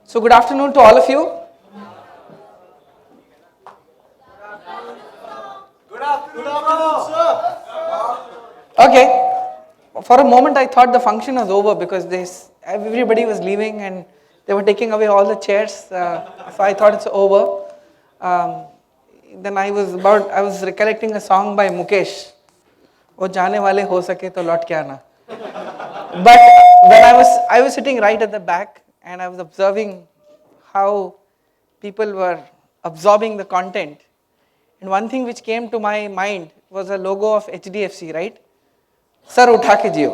So good afternoon to all of you. Good afternoon, sir. Okay, for a moment I thought the function was over because everybody was leaving and they were taking away all the chairs. So I thought it's over. Um, then I was recollecting a song by Mukesh. वो जाने वाले हो सके तो लौट के आना. But when I was sitting right at the back and I was observing how people were absorbing the content. And one thing which came to my mind was a logo of HDFC, right? Sir उठा के जियो,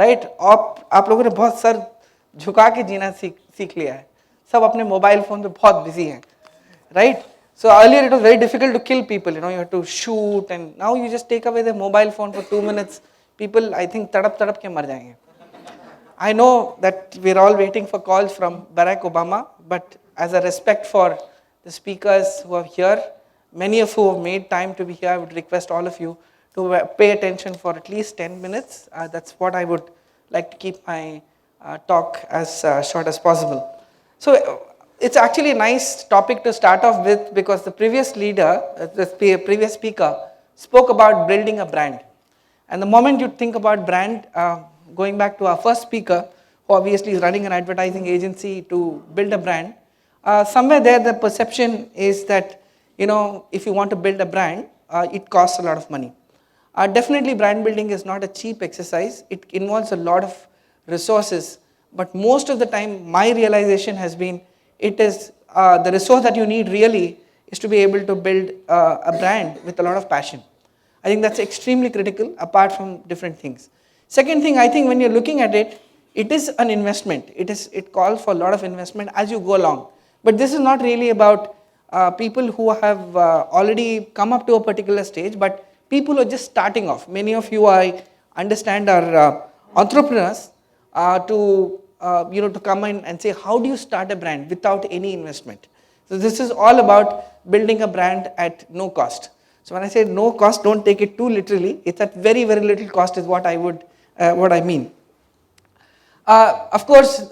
right? आप लोगों ने बहुत sir झुका के जीना सीख लिया है. सब अपने मोबाइल फोन पे बहुत बिजी हैं, right? So earlier it was very difficult to kill people, you had to shoot, and now you just take away the mobile phone for 2 minutes. People, I think, तड़प के मर जाएंगे. I know that we're all waiting for calls from Barack Obama, but as a respect for the speakers who are here, many of who have made time to be here, I would request all of you to pay attention for at least 10 minutes. That's what I would like to keep my talk as short as possible. So it's actually a nice topic to start off with because the previous leader, the previous speaker, spoke about building a brand. And the moment you think about brand, going back to our first speaker, who obviously is running an advertising agency to build a brand, somewhere there the perception is that, if you want to build a brand, it costs a lot of money. Definitely brand building is not a cheap exercise. It involves a lot of resources, but most of the time my realization has been it is the resource that you need really is to be able to build a brand with a lot of passion. I think that's extremely critical apart from different things. Second thing, I think when you're looking at it, it is an investment. It calls for a lot of investment as you go along. But this is not really about people who have already come up to a particular stage, but people who are just starting off. Many of you, I understand, are entrepreneurs to come in and say, how do you start a brand without any investment? So this is all about building a brand at no cost. So when I say no cost, don't take it too literally. It's at very, very little cost is what I mean. Of course,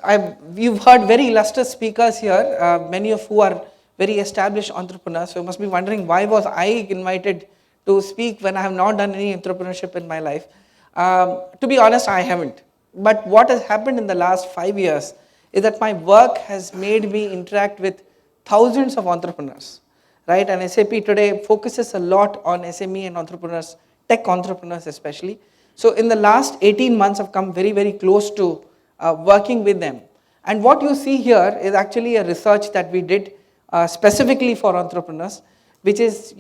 you've heard very illustrious speakers here, many of who are very established entrepreneurs. So you must be wondering, why was I invited to speak when I have not done any entrepreneurship in my life? To be honest, I haven't. But what has happened in the last 5 years is that my work has made me interact with thousands of entrepreneurs. Right, and SAP today focuses a lot on SME and entrepreneurs, tech entrepreneurs especially. So in the last 18 months, I've come very, very close to working with them. And what you see here is actually a research that we did specifically for entrepreneurs, which is,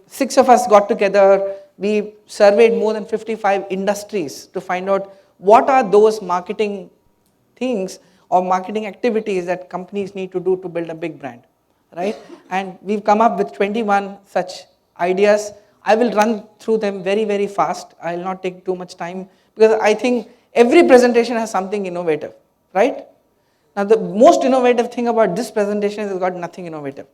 six of us got together, we surveyed more than 55 industries to find out what are those marketing things or marketing activities that companies need to do to build a big brand. Right? And we've come up with 21 such ideas. I will run through them very, very fast. I will not take too much time because I think every presentation has something innovative, right? Now the most innovative thing about this presentation is it's got nothing innovative.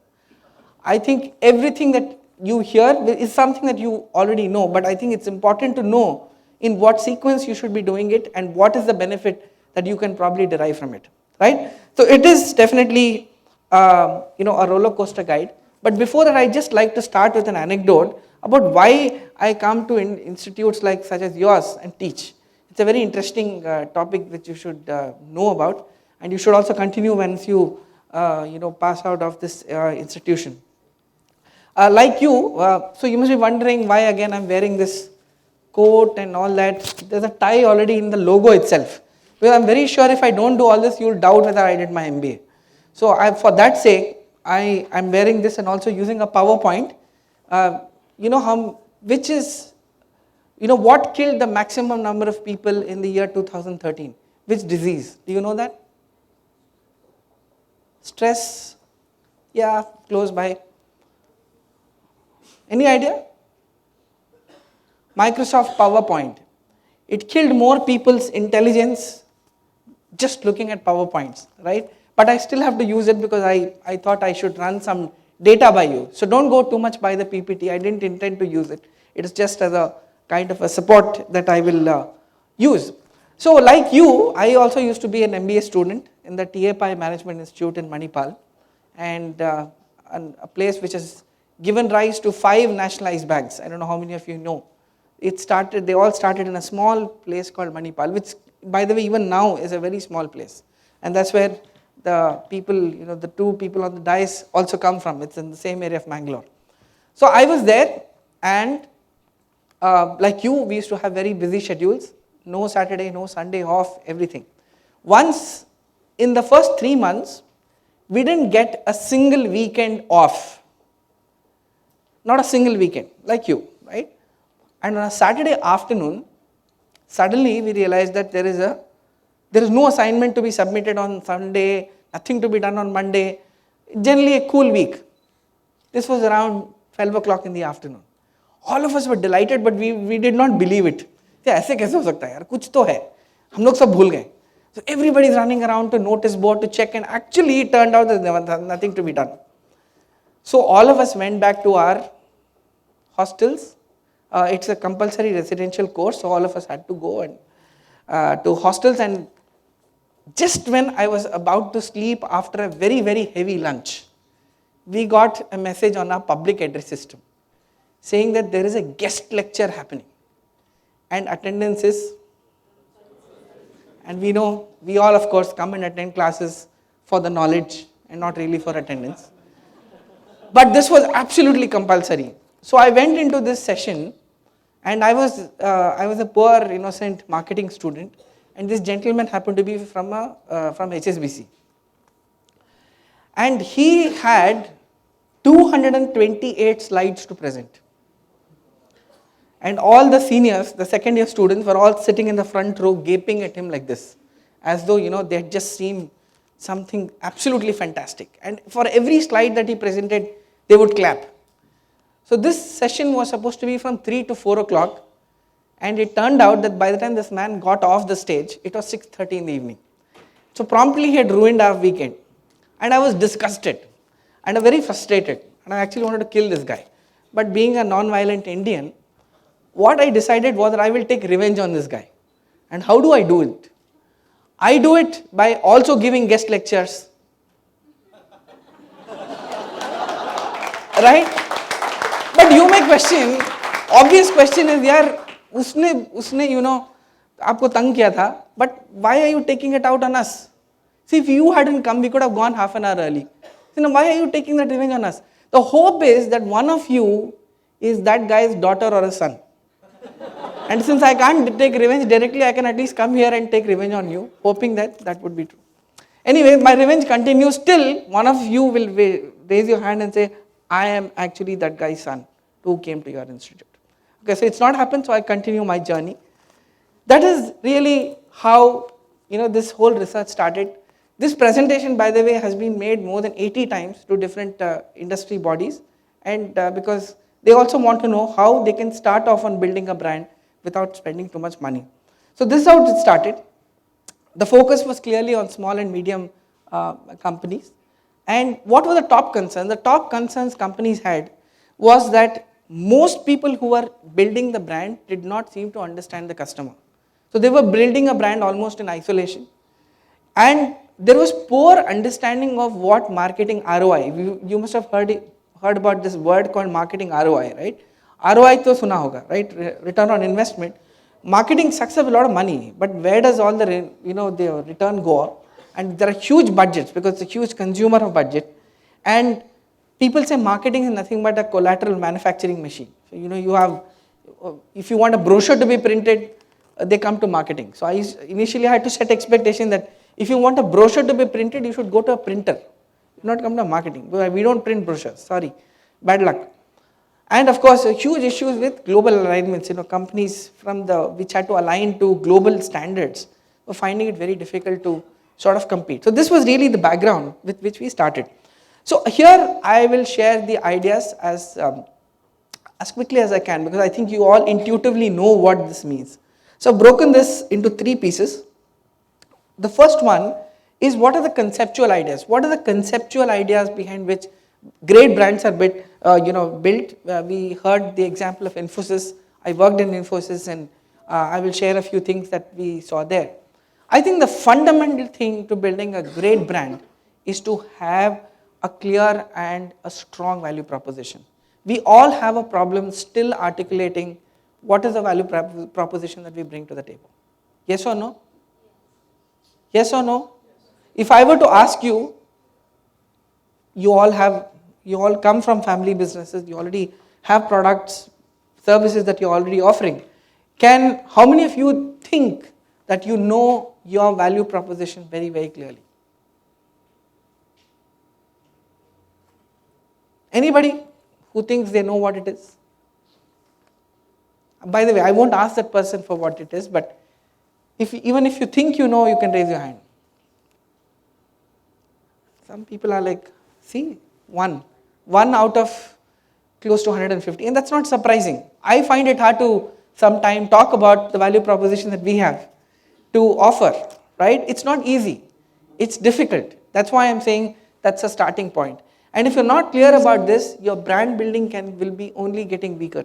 I think everything that you hear is something that you already know, but I think it's important to know in what sequence you should be doing it and what is the benefit that you can probably derive from it, right? So it is definitely a roller coaster guide. But before that, I just like to start with an anecdote about why I come to institutes like such as yours and teach. It's a very interesting topic which you should know about, and you should also continue once you pass out of this institution. Like you, so you must be wondering why again I'm wearing this coat and all that. There's a tie already in the logo itself. Because I'm very sure if I don't do all this, you'll doubt whether I did my MBA. So for that sake, I'm wearing this and also using a PowerPoint. What killed the maximum number of people in the year 2013? Which disease? Do you know that? Stress? Yeah, close by. Any idea? Microsoft PowerPoint. It killed more people's intelligence just looking at PowerPoints, right? But I still have to use it because I thought I should run some data by you. So don't go too much by the PPT. I didn't intend to use it. It is just as a kind of a support that I will use. So like you, I also used to be an MBA student in the TAPI Management Institute in Manipal, and a place which has given rise to 5 nationalized banks. I don't know how many of you know. They all started in a small place called Manipal, which by the way even now is a very small place. And that's where the people, the 2 people on the dais also come from. It's in the same area of Mangalore. So I was there, and like you, we used to have very busy schedules. No Saturday, no Sunday off, everything. Once in the first 3 months, we didn't get a single weekend off. Not a single weekend, like you, right? And on a Saturday afternoon, suddenly we realized that there is no assignment to be submitted on Sunday, nothing to be done on Monday. Generally a cool week. This was around 12 o'clock in the afternoon. All of us were delighted, but we did not believe it. ऐसे कैसे हो सकता है यार, कुछ तो है, हम लोग सब भूल गए. So everybody is running around to notice board to check, and actually it turned out that there was nothing to be done. So all of us went back to our hostels. It's a compulsory residential course, so all of us had to go and to hostels. And just when I was about to sleep after a very, very heavy lunch, we got a message on our public address system saying that there is a guest lecture happening and attendance is, and we know, we all of course come and attend classes for the knowledge and not really for attendance. But this was absolutely compulsory. So I went into this session, and I was a poor innocent marketing student, and this gentleman happened to be from HSBC. And he had 228 slides to present. And all the seniors, the second year students, were all sitting in the front row gaping at him like this, as though they had just seen something absolutely fantastic. And for every slide that he presented, they would clap. So this session was supposed to be from 3 to 4 o'clock, and it turned out that by the time this man got off the stage, it was 6:30 in the evening. So promptly he had ruined our weekend. And I was disgusted and very frustrated, and I actually wanted to kill this guy. But being a non-violent Indian, what I decided was that I will take revenge on this guy. And how do I do it? I do it by also giving guest lectures. Right? But you may question, obvious question is, yaar, usne aapko tang kiya tha, but why are you taking it out on us? See, if you hadn't come, we could have gone half an hour early. Why are you taking that revenge on us? The hope is that one of you is that guy's daughter or a son. And since I can't take revenge directly, I can at least come here and take revenge on you, hoping that would be true. Anyway, my revenge continues till one of you will raise your hand and say, I am actually that guy's son who came to your institute. Okay, so it's not happened, so I continue my journey. That is really how this whole research started. This presentation, by the way, has been made more than 80 times to different industry bodies, and because they also want to know how they can start off on building a brand without spending too much money. So this is how it started. The focus was clearly on small and medium companies. And what were the top concerns? The top concerns companies had was that most people who were building the brand did not seem to understand the customer. So they were building a brand almost in isolation. And there was poor understanding of what marketing ROI. You must have heard about this word called marketing ROI, right? ROI to suna hoga, right? Return on investment. Marketing sucks up a lot of money, but where does all the the return go? And there are huge budgets because it's a huge consumer of budget. And people say marketing is nothing but a collateral manufacturing machine. So you have, if you want a brochure to be printed, they come to marketing. So initially I had to set expectation that if you want a brochure to be printed, you should go to a printer, not come to marketing. We don't print brochures, sorry, bad luck. And of course, huge issues with global alignments. Companies which had to align to global standards were finding it very difficult to sort of compete. So this was really the background with which we started. So here I will share the ideas as quickly as I can, because I think you all intuitively know what this means. So I've broken this into 3 pieces. The first one is, what are the conceptual ideas? What are the conceptual ideas behind which great brands are built? We heard the example of Infosys. I worked in Infosys, and I will share a few things that we saw there. I think the fundamental thing to building a great brand is to have a clear and a strong value proposition. We all have a problem still articulating what is the value proposition that we bring to the table. Yes or no? Yes or no? If I were to ask you, you all come from family businesses, you already have products, services that you're already offering. How many of you think that you know your value proposition very, very clearly? Anybody who thinks they know what it is? By the way, I won't ask that person for what it is, but even if you think you know, you can raise your hand. Some people are like, see, one out of close to 150, and that's not surprising. I find it hard to sometimes talk about the value proposition that we have to offer, right? It's not easy. It's difficult. That's why I'm saying that's a starting point. And if you're not clear about this, your brand building will be only getting weaker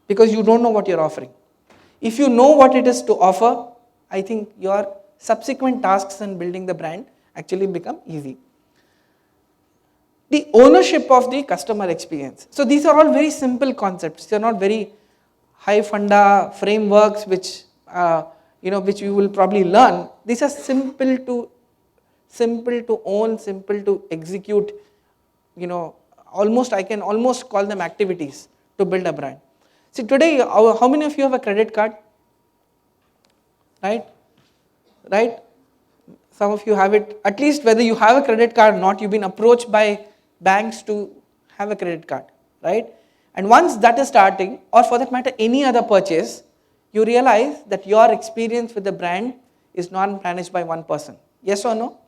because you don't know what you're offering. If you know what it is to offer, I think your subsequent tasks in building the brand actually become easy. The ownership of the customer experience. So these are all very simple concepts. They're not very high funda frameworks which you will probably learn. These are simple to own, simple to execute. I can almost call them activities to build a brand. See, today, how many of you have a credit card? Right? Some of you have it. At least whether you have a credit card or not, you've been approached by banks to have a credit card, right? And once that is starting, or for that matter, any other purchase, you realize that your experience with the brand is not managed by one person. Yes or no?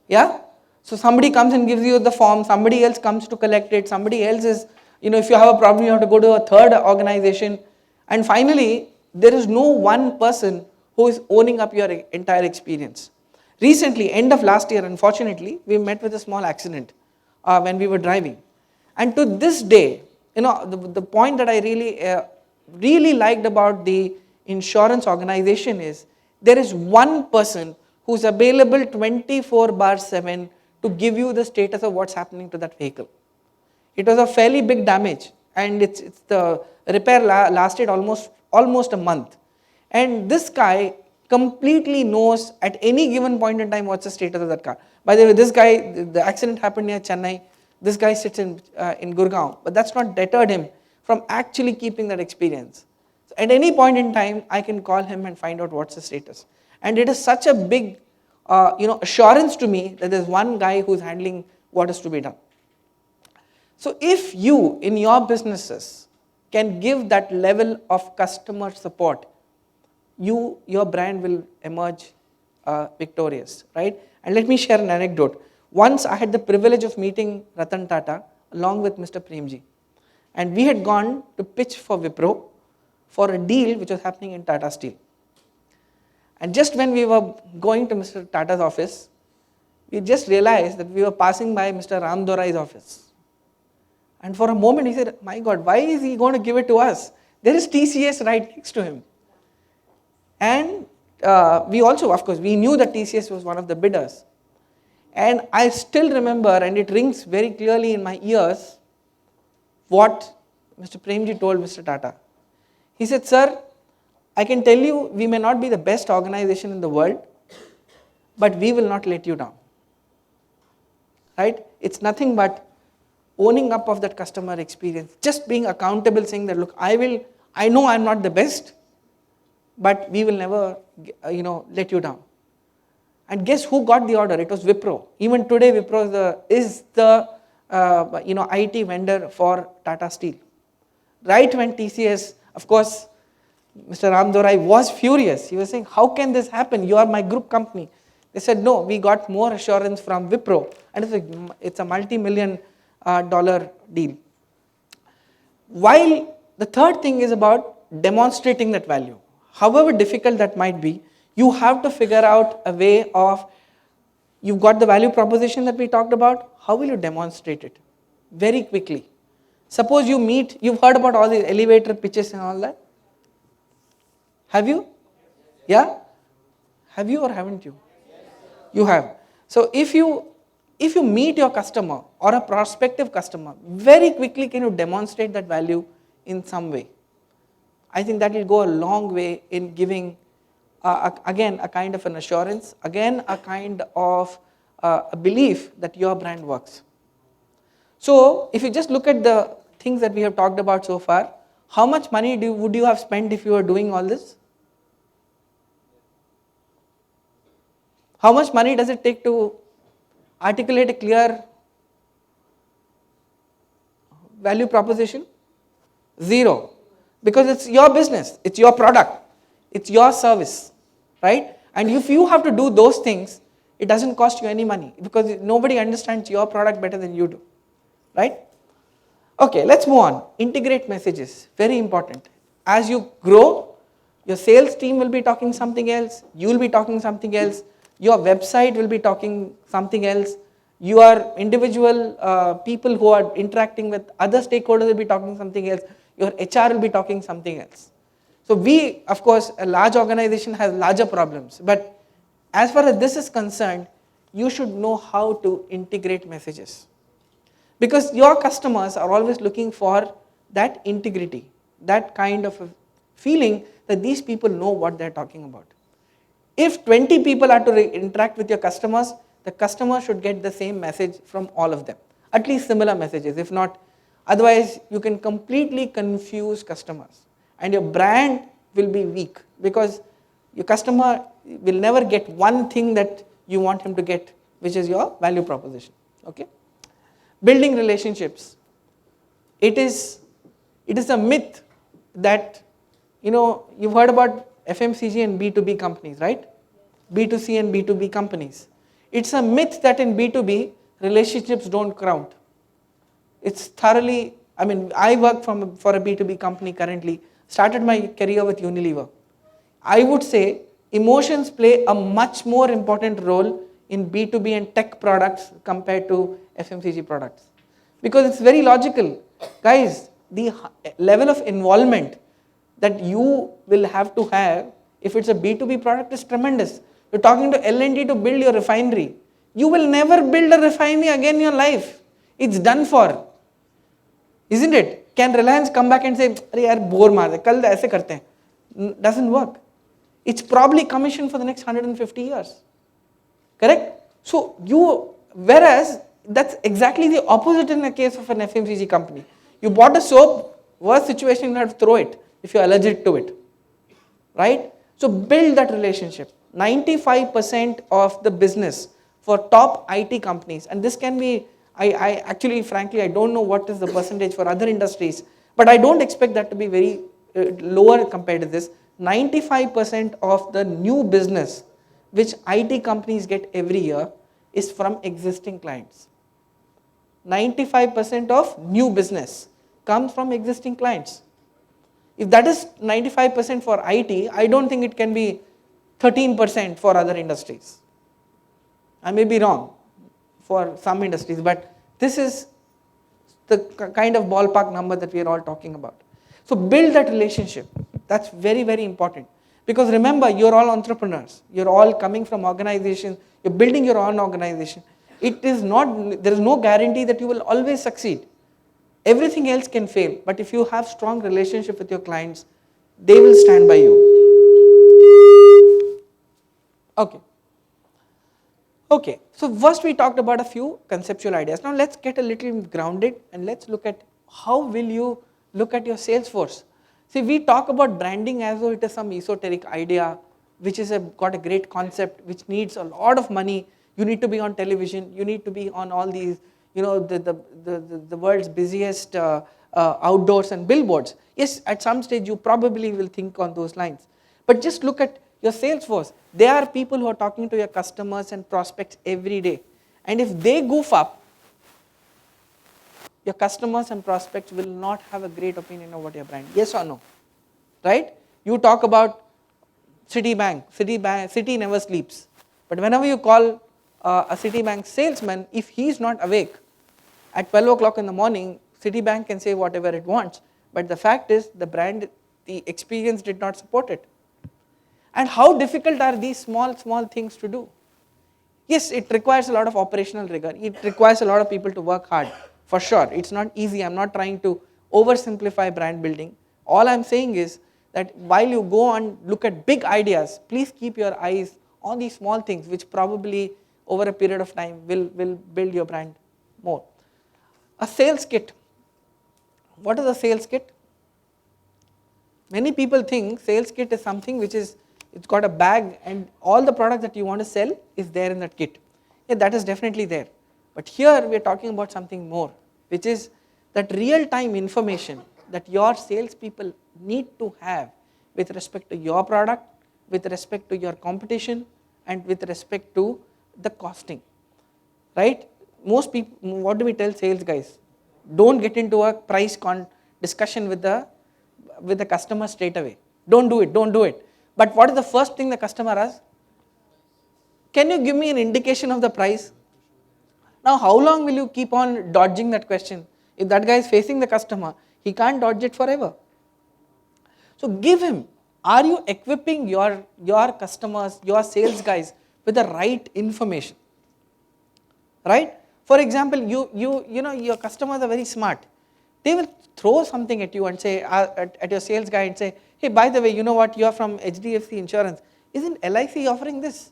Yeah? So somebody comes and gives you the form, somebody else comes to collect it, somebody else is, if you have a problem, you have to go to a third organization. And finally, there is no one person who is owning up your entire experience. Recently, end of last year, unfortunately, we met with a small accident when we were driving. And to this day, the point that I really liked about the insurance organization is there is one person who's available 24/7 to give you the status of what's happening to that vehicle. It was a fairly big damage, and the repair lasted almost a month. And this guy completely knows at any given point in time what's the status of that car. By the way, this guy, the accident happened near Chennai. This guy sits in Gurgaon, but that's not deterred him from actually keeping that experience. So at any point in time, I can call him and find out what's the status. And it is such a big assurance to me that there's one guy who's handling what is to be done. So if you, in your businesses, can give that level of customer support, your brand will emerge victorious, right? And let me share an anecdote. Once I had the privilege of meeting Ratan Tata along with Mr. Premji, and we had gone to pitch for Wipro for a deal which was happening in Tata Steel. And just when we were going to Mr. Tata's office, we just realized that we were passing by Mr. Ram Dorai's office. And for a moment he said, my God, why is he going to give it to us? There is TCS right next to him. And we also, of course, we knew that TCS was one of the bidders. And I still remember, and it rings very clearly in my ears, what Mr. Premji told Mr. Tata. He said, sir, I can tell you we may not be the best organization in the world, but we will not let you down. Right? It's nothing but owning up of that customer experience, just being accountable, saying that, look, I know I'm not the best, but we will never, let you down. And guess who got the order? It was Wipro. Even today, Wipro is the IT vendor for Tata Steel. Right when TCS, of course, Mr. Ram Dorai was furious. He was saying, how can this happen? You are my group company. They said, no, we got more assurance from Wipro. And it's a multi-million dollar deal. While the third thing is about demonstrating that value. However difficult that might be, you have to figure out a way of, you've got the value proposition that we talked about, how will you demonstrate it? Very quickly. Suppose you've heard about all these elevator pitches and all that. Have you? Yeah? Have you or haven't you? You have. So if you meet your customer or a prospective customer, very quickly can you demonstrate that value in some way? I think that will go a long way in giving, again, a kind of an assurance, again, a kind of a belief that your brand works. So, if you just look at the things that we have talked about so far, how much money would you have spent if you were doing all this? How much money does it take to articulate a clear value proposition? Zero. Because it's your business, it's your product, it's your service, right? And if you have to do those things, it doesn't cost you any money because nobody understands your product better than you do, right? Okay, let's move on. Integrate messages, very important. As you grow, your sales team will be talking something else, you will be talking something else, your website will be talking something else, your individual people who are interacting with other stakeholders will be talking something else, your HR will be talking something else. So we, of course, a large organization has larger problems, but as far as this is concerned, you should know how to integrate messages. Because your customers are always looking for that integrity, that kind of a feeling that these people know what they're talking about. If 20 people are to interact with your customers, the customer should get the same message from all of them, at least similar messages. If not, otherwise you can completely confuse customers and your brand will be weak because your customer will never get one thing that you want him to get, which is your value proposition. Okay? Building relationships. It is a myth that, you've heard about FMCG and B2B companies, right? B2C and B2B companies. It's a myth that in B2B, relationships don't count. It's thoroughly, I work for a B2B company currently, started my career with Unilever. I would say emotions play a much more important role in B2B and tech products compared to FMCG products. Because it's very logical. Guys, the level of involvement that you will have to have if it's a B2B product is tremendous. You're talking to L&D to build your refinery. You will never build a refinery again in your life. It's done for. Isn't it? Can Reliance come back and say, "Arey yaar, bore maar de, kal aise karte hain." Doesn't work. It's probably commissioned for the next 150 years. Correct? So whereas that's exactly the opposite in the case of an FMCG company. You bought a soap, worst situation you have to throw it if you're allergic to it. Right? So build that relationship. 95% of the business for top IT companies, and this can be, I actually, frankly, I don't know what is the percentage for other industries, but I don't expect that to be very lower compared to this. 95% of the new business which IT companies get every year is from existing clients. 95% of new business comes from existing clients. If that is 95% for IT, I don't think it can be 13% for other industries. I may be wrong for some industries, but this is the kind of ballpark number that we are all talking about. So build that relationship. That's very, very important. Because remember, you're all entrepreneurs. You're all coming from organizations. You're building your own organization. There is no guarantee that you will always succeed. Everything else can fail. But if you have strong relationship with your clients, they will stand by you. Okay, so first we talked about a few conceptual ideas. Now let's get a little grounded and let's look at how will you look at your sales force. See, we talk about branding as though it is some esoteric idea which is got a great concept which needs a lot of money. You need to be on television, you need to be on all these, the world's busiest outdoors and billboards. Yes, at some stage you probably will think on those lines. But just look at your sales force. They are people who are talking to your customers and prospects every day. And if they goof up, your customers and prospects will not have a great opinion of what your brand. Yes or no? Right? You talk about Citibank. Citi never sleeps. But whenever you call a Citibank salesman, if he's not awake at 12 o'clock in the morning, Citibank can say whatever it wants. But the fact is, the brand, the experience did not support it. And how difficult are these small things to do? Yes, it requires a lot of operational rigor. It requires a lot of people to work hard, for sure. It's not easy. I'm not trying to oversimplify brand building. All I'm saying is that while you go and look at big ideas, please keep your eyes on these small things which probably over a period of time will build your brand more. A sales kit. What is a sales kit? Many people think sales kit is something which is, it's got a bag and all the products that you want to sell is there in that kit. Yeah, that is definitely there. But here we are talking about something more, which is that real-time information that your salespeople need to have with respect to your product, with respect to your competition, and with respect to the costing, right? Most people, what do we tell sales guys? Don't get into a price discussion with the customer straight away. Don't do it. But what is the first thing the customer asks? Can you give me an indication of the price? Now, how long will you keep on dodging that question? If that guy is facing the customer, he can't dodge it forever. So give him, are you equipping your customers, your sales guys with the right information? Right? For example, you know your customers are very smart. They will throw something at you and say, at your sales guy and say, hey, by the way, you know what, you're from HDFC Insurance. Isn't LIC offering this?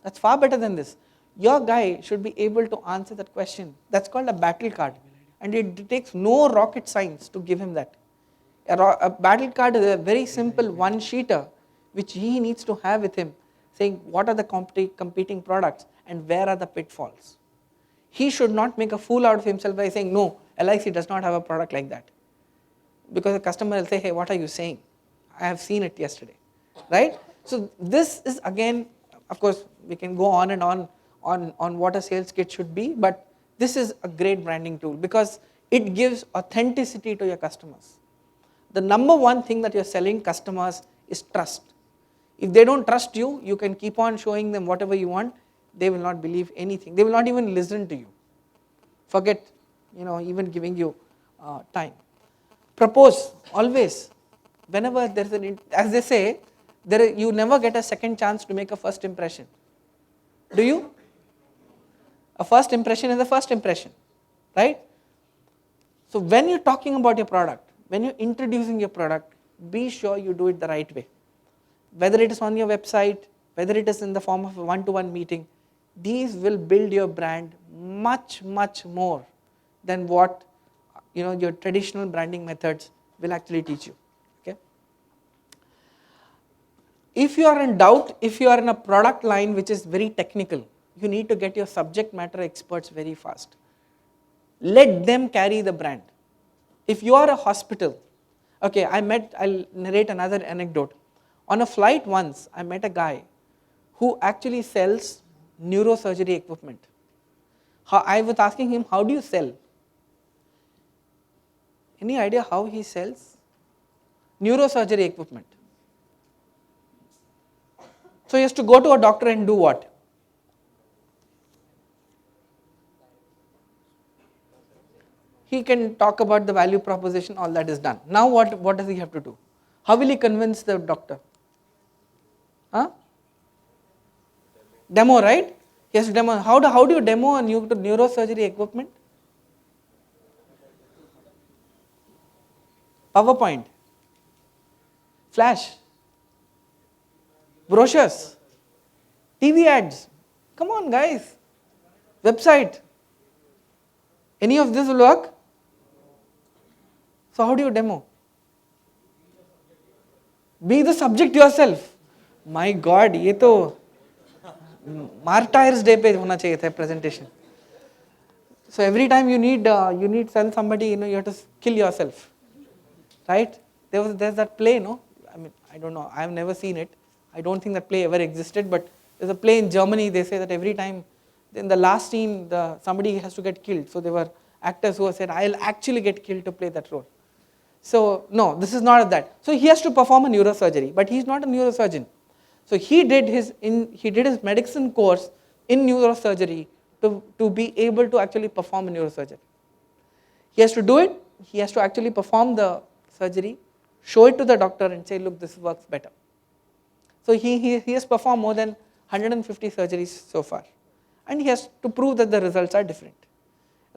That's far better than this. Your guy should be able to answer that question. That's called a battle card. And it takes no rocket science to give him that. A battle card is a very simple one-sheeter which he needs to have with him, saying what are the competing products and where are the pitfalls. He should not make a fool out of himself by saying, no, LIC does not have a product like that. Because the customer will say, hey, what are you saying? I have seen it yesterday, right? So this is again, of course, we can go on and on what a sales kit should be, but this is a great branding tool because it gives authenticity to your customers. The number one thing that you're selling customers is trust. If they don't trust you, you can keep on showing them whatever you want, they will not believe anything. They will not even listen to you. Forget, even giving you time. Propose always. Whenever there's as they say, you never get a second chance to make a first impression. Do you? A first impression is a first impression, right? So when you're talking about your product, when you're introducing your product, be sure you do it the right way. Whether it is on your website, whether it is in the form of a one-to-one meeting, these will build your brand much more than what your traditional branding methods will actually teach you. Okay? If you are in doubt, if you are in a product line which is very technical, you need to get your subject matter experts very fast. Let them carry the brand. If you are a hospital, okay, I'll narrate another anecdote. On a flight once, I met a guy who actually sells neurosurgery equipment. I was asking him, how do you sell? Any idea how he sells? Neurosurgery equipment. So he has to go to a doctor and do what? He can talk about the value proposition, all that is done. Now what does he have to do? How will he convince the doctor? Demo, right? He has to demo. How do you demo a neurosurgery equipment? PowerPoint, Flash, brochures, TV ads. Come on, guys. Website. Any of this will work? So how do you demo? Be the subject yourself. My God, ये तो Martyrs Day पे होना चाहिए था presentation. So every time you need sell somebody, you have to kill yourself, right? There's that play, no? I mean, I don't know. I've never seen it. I don't think that play ever existed. But there's a play in Germany. They say that every time, in the last scene, somebody has to get killed. So there were actors who said, "I'll actually get killed to play that role." So no, this is not that. So he has to perform a neurosurgery, but he's not a neurosurgeon. So he did his medicine course in neurosurgery to be able to actually perform a neurosurgery. He has to do it. He has to actually perform the surgery, show it to the doctor and say, look, this works better. So he has performed more than 150 surgeries so far, and he has to prove that the results are different,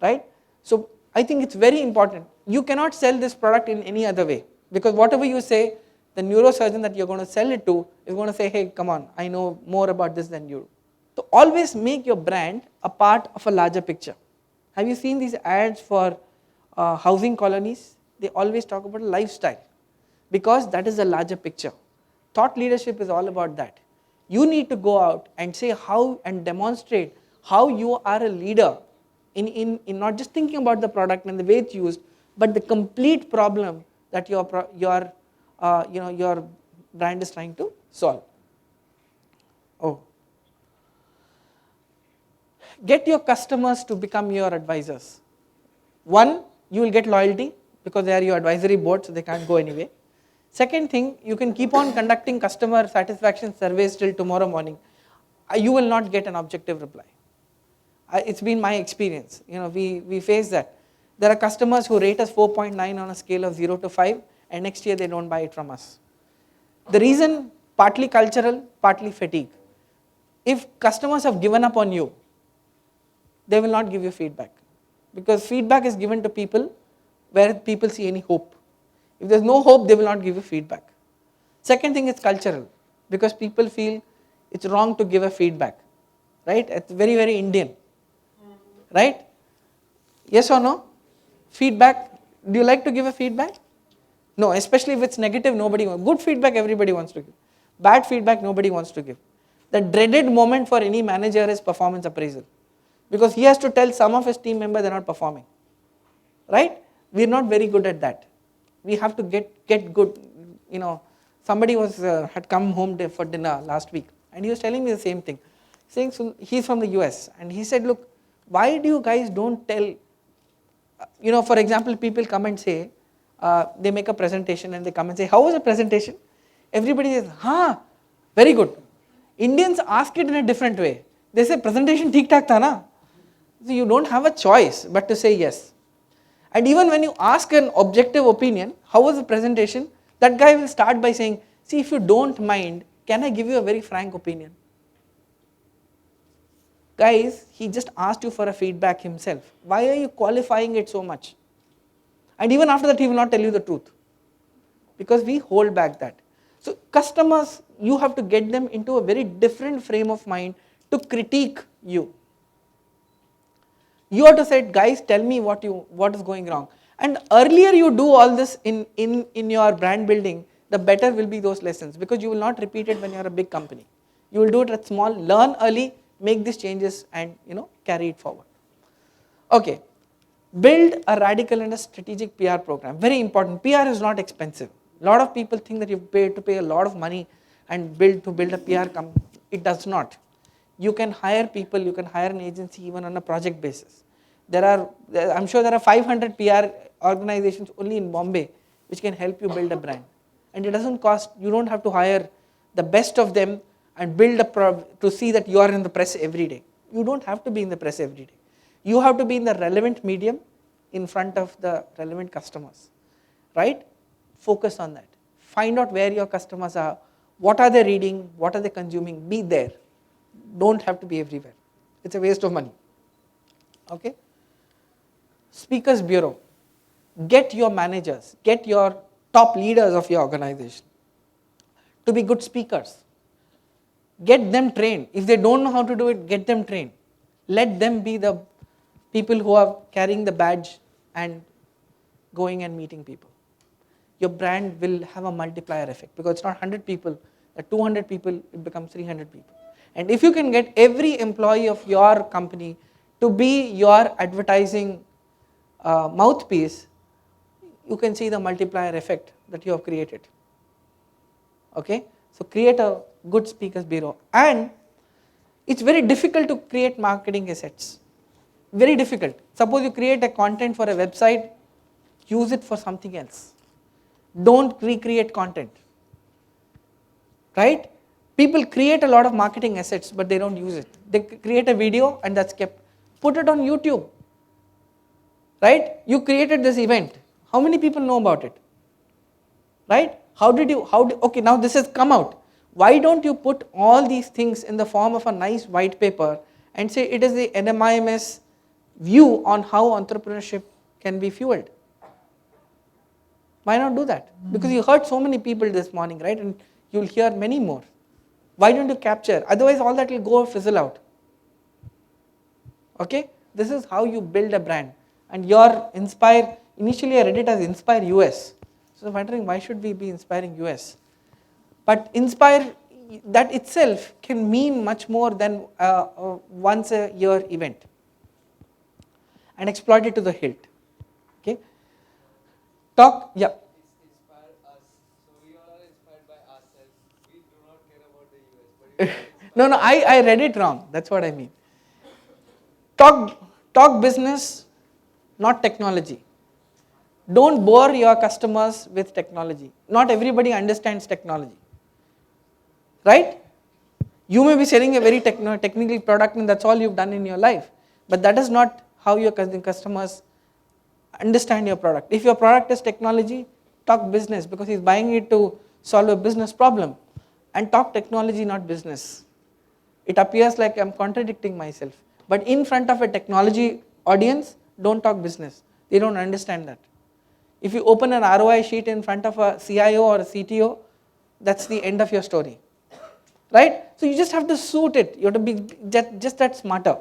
right? So I think it's very important. You cannot sell this product in any other way, because whatever you say, the neurosurgeon that you're going to sell it to is going to say, hey, come on, I know more about this than you. So always make your brand a part of a larger picture. Have you seen these ads for housing colonies? They always talk about lifestyle, because that is a larger picture. Thought leadership is all about that. You need to go out and say how and demonstrate how you are a leader in not just thinking about the product and the way it's used, but the complete problem that your brand is trying to solve. Oh. Get your customers to become your advisors. One, you will get loyalty because they are your advisory board, so they can't go anyway. Second thing, you can keep on conducting customer satisfaction surveys till tomorrow morning. You will not get an objective reply. It's been my experience. We face that. There are customers who rate us 4.9 on a scale of 0 to 5, and next year they don't buy it from us. The reason, partly cultural, partly fatigue. If customers have given up on you, they will not give you feedback, because feedback is given to people where people see any hope. If there's no hope, they will not give you feedback. Second thing is cultural, because people feel it's wrong to give a feedback, right? It's very, very Indian, right? Yes or no? Feedback, do you like to give a feedback? No, especially if it's negative, nobody wants. Good feedback, everybody wants to give. Bad feedback, nobody wants to give. The dreaded moment for any manager is performance appraisal, because he has to tell some of his team members they're not performing, right? We're not very good at that. We have to get good. Somebody had come home for dinner last week, and he was telling me the same thing, saying, so he's from the US, and he said, look, why do you guys don't tell, for example, people come and say, they make a presentation and they come and say, how was the presentation? Everybody says, very good. Indians ask it in a different way. They say, presentation theek thaak tha na. So you don't have a choice but to say yes. And even when you ask an objective opinion, how was the presentation? That guy will start by saying, see, if you don't mind, can I give you a very frank opinion? Guys, he just asked you for a feedback himself. Why are you qualifying it so much? And even after that, he will not tell you the truth, because we hold back that. So customers, you have to get them into a very different frame of mind to critique you. You have to say, guys, tell me what is going wrong. And earlier you do all this in your brand building, the better will be those lessons, because you will not repeat it when you are a big company. You will do it at small, learn early, make these changes, and carry it forward. Okay, build a radical and a strategic PR program. Very important. PR is not expensive. A lot of people think that you have to pay a lot of money and build a PR company. It does not. You can hire people, you can hire an agency even on a project basis. I'm sure there are 500 PR organizations only in Bombay which can help you build a brand. And it doesn't cost, you don't have to hire the best of them and build to see that you are in the press every day. You don't have to be in the press every day. You have to be in the relevant medium in front of the relevant customers, right? Focus on that. Find out where your customers are, what are they reading, what are they consuming, be there. Don't have to be everywhere. It's a waste of money. Okay? Speakers Bureau. Get your managers, get your top leaders of your organization to be good speakers. Get them trained. If they don't know how to do it, get them trained. Let them be the people who are carrying the badge and going and meeting people. Your brand will have a multiplier effect, because it's not 100 people, at 200 people, it becomes 300 people. And if you can get every employee of your company to be your advertising mouthpiece, you can see the multiplier effect that you have created. Okay, so create a good speakers bureau. And it's very difficult to create marketing assets. Very difficult. Suppose you create a content for a website, use it for something else. Don't recreate content. Right? People create a lot of marketing assets, but they don't use it. They create a video and that's kept. Put it on YouTube. Right? You created this event. How many people know about it? Right? Okay, now this has come out. Why don't you put all these things in the form of a nice white paper and say it is the NMIMS view on how entrepreneurship can be fueled? Why not do that? Because you heard so many people this morning, right? And you'll hear many more. Why don't you capture? Otherwise all that will go fizzle out. Okay? This is how you build a brand. And your Inspire, initially I read it as Inspire US. So I'm wondering why should we be inspiring US? But Inspire, that itself can mean much more than a once a year event. And exploit it to the hilt. Okay? Talk, yeah. Inspire us. So we all are inspired by ourselves. We do not care about the US. But No, I read it wrong. That's what I mean. Talk business, not technology. Don't bore your customers with technology. Not everybody understands technology. Right? You may be selling a very technical product and that's all you've done in your life. But that is not how your customers understand your product. If your product is technology, talk business because he's buying it to solve a business problem. And talk technology, not business. It appears like I'm contradicting myself. But in front of a technology audience, don't talk business. They don't understand that. If you open an ROI sheet in front of a CIO or a CTO, that's the end of your story. Right? So you just have to suit it. You have to be just that smarter.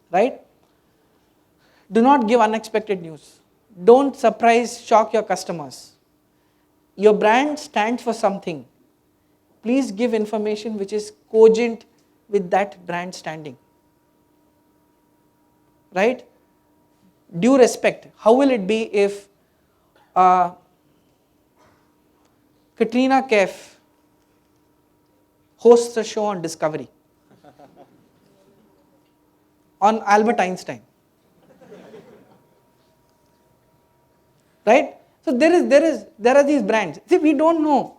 Right? Do not give unexpected news. Don't surprise, shock your customers. Your brand stands for something. Please give information which is cogent with that brand standing. Right? Due respect. How will it be if Katrina Kaif hosts a show on Discovery on Albert Einstein? Right? So there are these brands. See, we don't know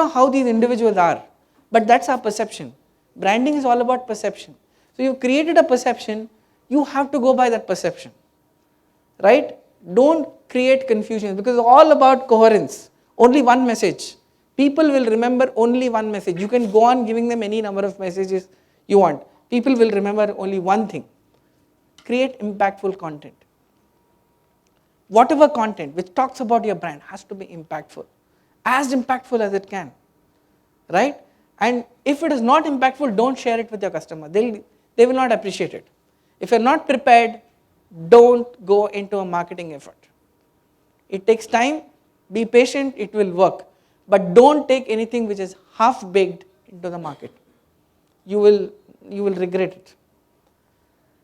how these individuals are, but that's our perception. Branding is all about perception. So you've created a perception, you have to go by that perception. Right? Don't create confusion because it's all about coherence. Only one message. People will remember only one message. You can go on giving them any number of messages you want. People will remember only one thing. Create impactful content. Whatever content which talks about your brand has to be impactful. As impactful as it can. Right? And if it is not impactful, don't share it with your customer. They will not appreciate it. If you're not prepared, don't go into a marketing effort. It takes time, be patient, it will work. But don't take anything which is half-baked into the market. You will regret it.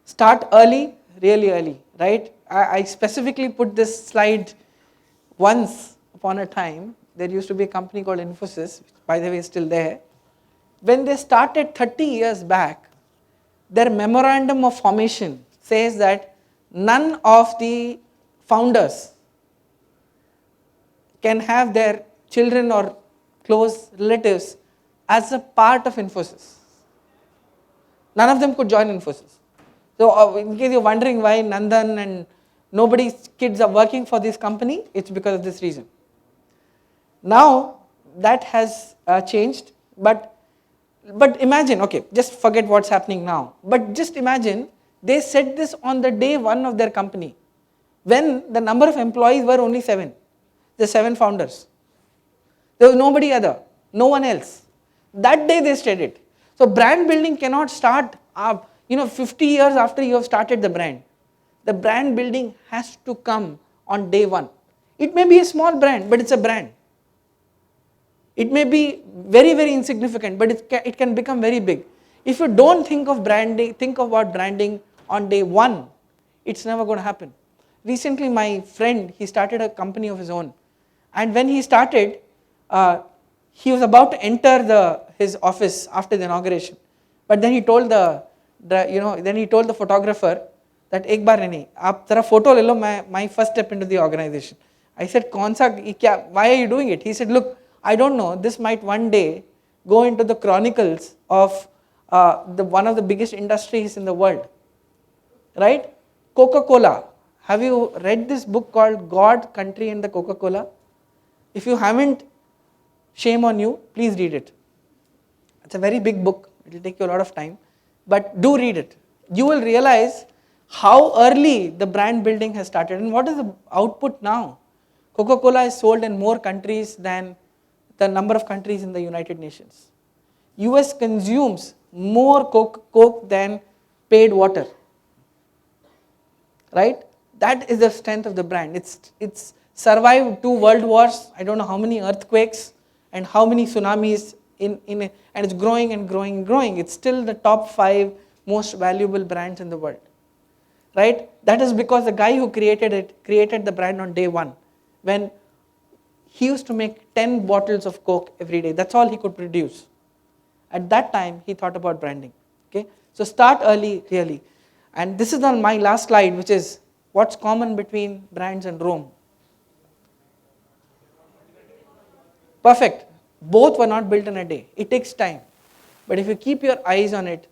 Start early, really early, right? I specifically put this slide once upon a time. There used to be a company called Infosys, which by the way is still there. When they started 30 years back, their memorandum of formation says that none of the founders can have their children or close relatives as a part of Infosys. None of them could join Infosys. So in case you're wondering why Nandan and nobody's kids are working for this company, it's because of this reason. Now that has changed, but imagine, okay, just forget what's happening now, but just imagine they said this on the day one of their company when the number of employees were only 7, the 7 founders. There was nobody other, no one else. That day they said it. So brand building cannot start 50 years after you have started the brand. The brand building has to come on day one. It may be a small brand, but it's a brand. It may be very, very insignificant, but it can become very big. If you don't think of branding, think about branding on day one, it's never going to happen. Recently, my friend, he started a company of his own. And when he started, he was about to enter his office after the inauguration. But then he told the photographer that ek baar nahi, aap zara photo le lo, my first step into the organization. I said, why are you doing it? He said, look, I don't know, this might one day go into the chronicles of one of the biggest industries in the world. Right? Coca-Cola. Have you read this book called God, Country and the Coca-Cola? If you haven't, shame on you, please read it. It's a very big book. It will take you a lot of time, but do read it. You will realize how early the brand building has started and what is the output now. Coca-Cola is sold in more countries than the number of countries in the United Nations. US consumes more Coke than paid water. Right? That is the strength of the brand. It's survived 2 world wars, I don't know how many earthquakes and how many tsunamis and it's growing and growing and growing. It's still the top 5 most valuable brands in the world. Right? That is because the guy who created it created the brand on day 1, when he used to make 10 bottles of Coke every day. That's all he could produce. At that time, he thought about branding. Okay? So start early, really. And this is on my last slide, which is what's common between brands and Rome. Perfect. Both were not built in a day. It takes time. But if you keep your eyes on it,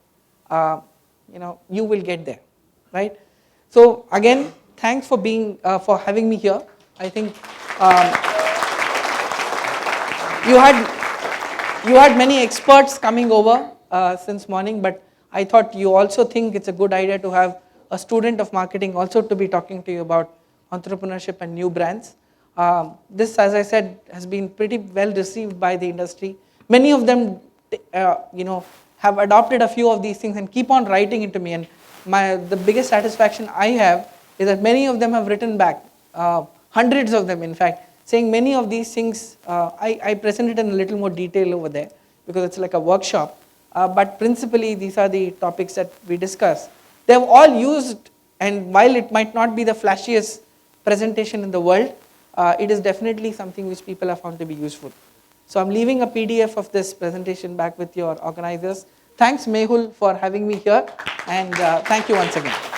you will get there. Right? So again, thanks for for having me here. I think you had many experts coming over since morning, but I thought you also think it's a good idea to have a student of marketing also to be talking to you about entrepreneurship and new brands. This, as I said, has been pretty well received by the industry. Many of them, have adopted a few of these things and keep on writing into me. And the biggest satisfaction I have is that many of them have written back, hundreds of them, in fact, saying many of these things. I presented in a little more detail over there because it's like a workshop. But principally, these are the topics that we discuss. They have all used, and while it might not be the flashiest presentation in the world, it is definitely something which people have found to be useful. So I'm leaving a PDF of this presentation back with your organizers. Thanks, Mehul, for having me here, and thank you once again.